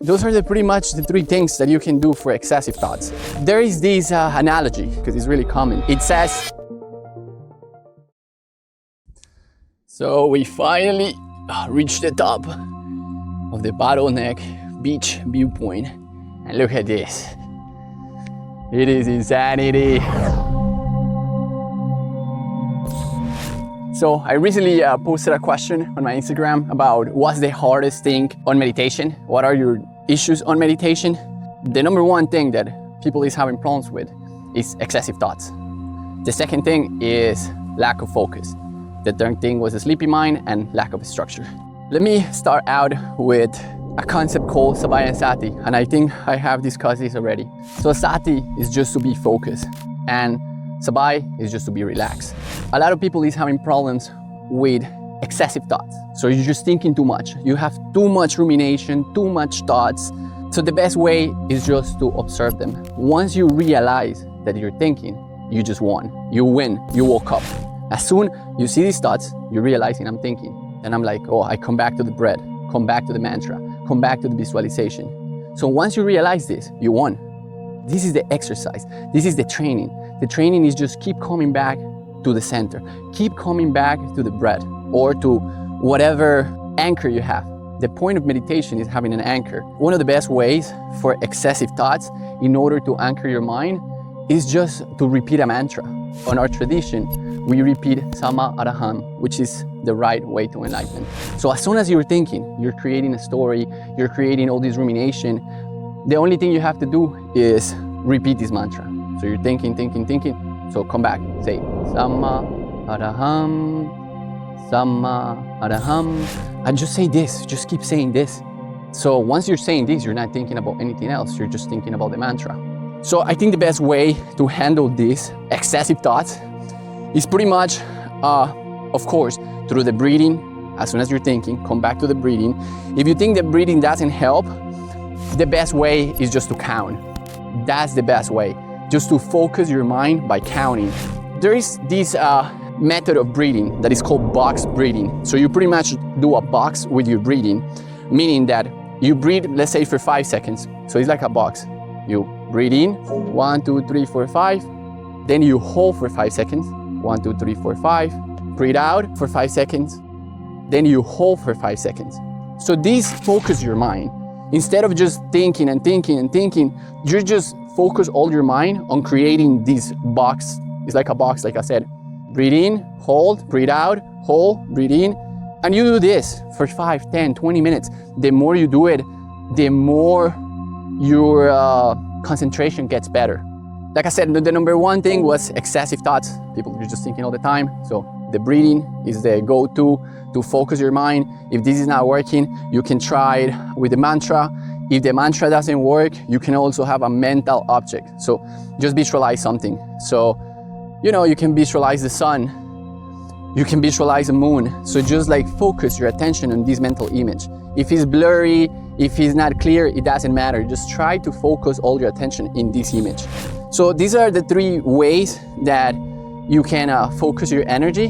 Those are pretty much the three things that you can do for excessive thoughts. There is this analogy, because it's really common. It says, so we finally reached the top of the bottleneck beach viewpoint. And look at this. It is insanity. So I recently posted a question on my Instagram about what's the hardest thing on meditation? What are your issues on meditation? The number one thing that people is having problems with is excessive thoughts. The second thing is lack of focus. The third thing was a sleepy mind and lack of structure. Let me start out with a concept called Sabai and Sati, and I think I have discussed this already. So Sati is just to be focused, and Sabai is just to be relaxed. A lot of people is having problems with excessive thoughts. So you're just thinking too much. You have too much rumination, too much thoughts. So the best way is just to observe them. Once you realize that you're thinking, you just won. You win, you woke up. As soon you see these thoughts, you're realizing I'm thinking. And I'm like, oh, I come back to the breath, come back to the mantra, come back to the visualization. So once you realize this, you won. This is the exercise. This is the training. The training is just keep coming back to the center. Keep coming back to the breath or to whatever anchor you have. The point of meditation is having an anchor. One of the best ways for excessive thoughts in order to anchor your mind is just to repeat a mantra. On our tradition, we repeat Sama Araham, which is the right way to enlightenment. So as soon as you're thinking, you're creating a story, you're creating all this rumination, the only thing you have to do is repeat this mantra. So you're thinking. So come back, say Sama Araham, Sama Araham, and just say this, just keep saying this. So once you're saying this, you're not thinking about anything else, you're just thinking about the mantra. So I think the best way to handle these excessive thoughts is pretty much, of course, through the breathing. As soon as you're thinking, come back to the breathing. If you think the breathing doesn't help, the best way is just to count. That's the best way, just to focus your mind by counting. There is this method of breathing that is called box breathing. So you pretty much do a box with your breathing, meaning that you breathe, let's say for 5 seconds. So it's like a box. You breathe in, 1, 2, 3, 4, 5. Then you hold for 5 seconds, 1, 2, 3, 4, 5. Breathe out for 5 seconds. Then you hold for 5 seconds. So this focus your mind. Instead of just thinking, you just focus all your mind on creating this box. It's like a box, like I said. Breathe in, hold, breathe out, hold, breathe in. And you do this for 5, 10, 20 minutes. The more you do it, the more your concentration gets better. Like I said, the number one thing was excessive thoughts. People are just thinking all the time. So the breathing is the go-to to focus your mind. If this is not working, you can try it with the mantra. If the mantra doesn't work, you can also have a mental object. So just visualize something. So, you can visualize the sun. You can visualize the moon. So just like focus your attention on this mental image. If it's blurry, if it's not clear, it doesn't matter. Just try to focus all your attention in this image. So these are the three ways that you can focus your energy.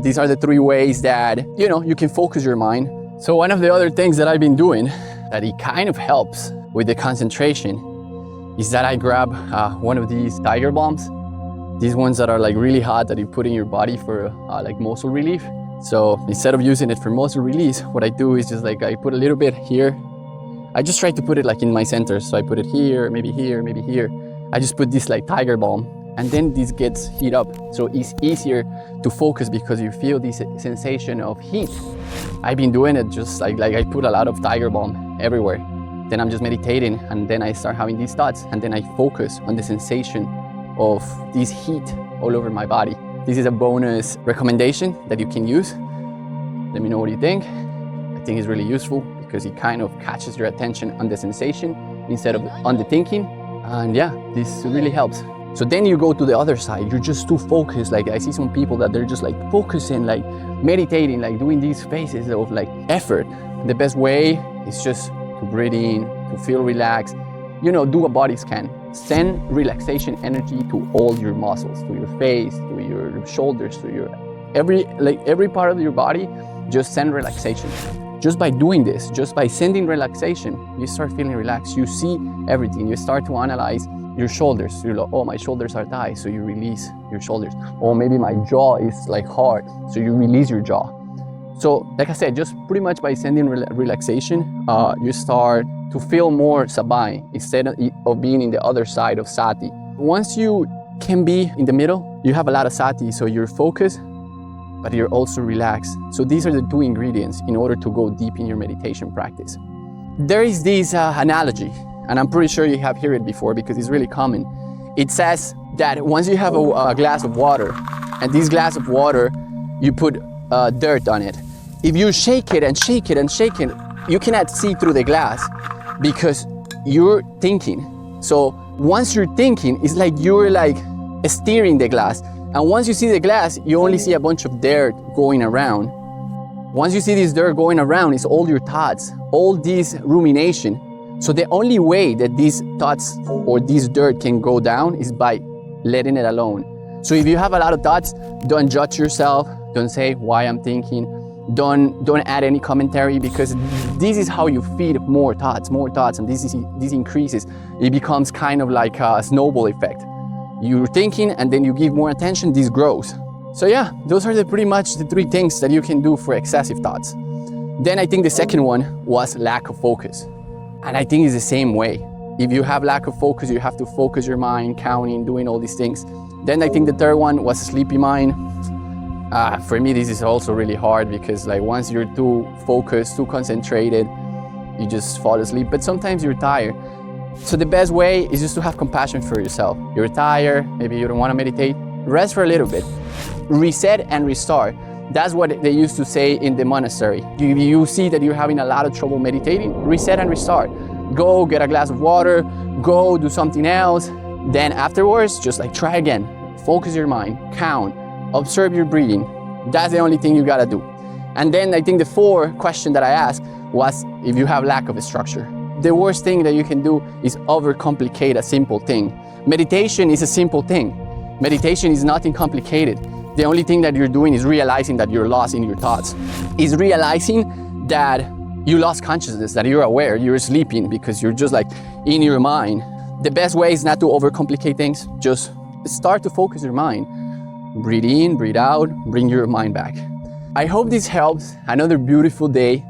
These are the three ways that, you can focus your mind. So one of the other things that I've been doing that it kind of helps with the concentration is that I grab one of these tiger bombs. These ones that are like really hot that you put in your body for like muscle relief. So instead of using it for muscle release, what I do is just like I put a little bit here. I just try to put it like in my center. So I put it here, maybe here, maybe here. I just put this like tiger bomb, and then this gets heat up. So it's easier to focus because you feel this sensation of heat. I've been doing it just like I put a lot of tiger bomb everywhere. Then I'm just meditating, and then I start having these thoughts, and then I focus on the sensation of this heat all over my body. This is a bonus recommendation that you can use. Let me know what you think. I think it's really useful because it kind of catches your attention on the sensation instead of on the thinking. And yeah, this really helps. So then you go to the other side. You're just too focused. Like I see some people that they're just like focusing, like meditating, like doing these phases of like effort. The best way is just to breathe in, to feel relaxed. Do a body scan. Send relaxation energy to all your muscles, to your face, to your shoulders, to your every part of your body. Just send relaxation. just by doing this, just by sending relaxation, you start feeling relaxed. You see everything. You start to analyze your shoulders. You're like, oh, my shoulders are tight, so you release your shoulders. Or maybe my jaw is like hard, so you release your jaw. So like I said, just pretty much by sending relaxation, you start to feel more Sabai instead of being in the other side of Sati. Once you can be in the middle, you have a lot of Sati, so you're focused, but you're also relaxed. So these are the two ingredients in order to go deep in your meditation practice. There is this analogy, and I'm pretty sure you have heard it before because it's really common. It says that once you have a glass of water, and this glass of water, you put dirt on it. If you shake it and shake it and shake it, you cannot see through the glass because you're thinking. So once you're thinking, it's like you're like steering the glass. And once you see the glass, you only see a bunch of dirt going around. Once you see this dirt going around, it's all your thoughts, all this rumination. So the only way that these thoughts or this dirt can go down is by letting it alone. So if you have a lot of thoughts, don't judge yourself. Don't say why I'm thinking. Don't add any commentary, because this is how you feed more thoughts, and this increases. It becomes kind of like a snowball effect. You're thinking and then you give more attention, this grows. So yeah, those are pretty much the three things that you can do for excessive thoughts. Then I think the second one was lack of focus. And I think it's the same way. If you have lack of focus, you have to focus your mind, counting, doing all these things. Then I think the third one was a sleepy mind. For me, this is also really hard because like once you're too focused, too concentrated, you just fall asleep, but sometimes you're tired. So the best way is just to have compassion for yourself. You're tired, maybe you don't want to meditate, rest for a little bit. Reset and restart. That's what they used to say in the monastery. If you see that you're having a lot of trouble meditating, reset and restart. Go get a glass of water, go do something else. Then afterwards, just like try again. Focus your mind, count, observe your breathing. That's the only thing you gotta do. And then I think the fourth question that I asked was if you have lack of a structure. The worst thing that you can do is overcomplicate a simple thing. Meditation is a simple thing. Meditation is nothing complicated. The only thing that you're doing is realizing that you're lost in your thoughts. Is realizing that you lost consciousness, that you're aware, you're sleeping because you're just like in your mind. The best way is not to overcomplicate things. Just start to focus your mind. Breathe in, breathe out, bring your mind back. I hope this helps. Another beautiful day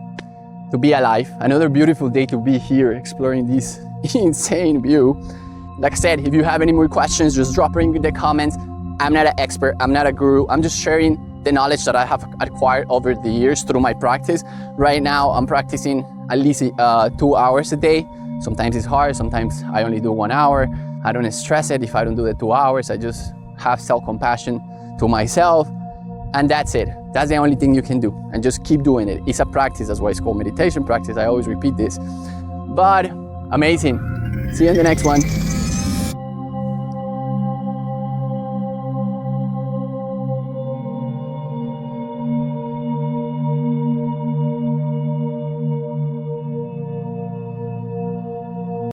to be alive. Another beautiful day to be here exploring this insane view. Like I said, if you have any more questions, just drop it in the comments. I'm not an expert, I'm not a guru. I'm just sharing the knowledge that I have acquired over the years through my practice. Right now, I'm practicing at least 2 hours a day. Sometimes it's hard, sometimes I only do 1 hour. I don't stress it if I don't do the 2 hours. I just have self-compassion to myself, and that's it. That's the only thing you can do, and just keep doing it. It's a practice, that's why it's called meditation practice. I always repeat this, but amazing. See you in the next one.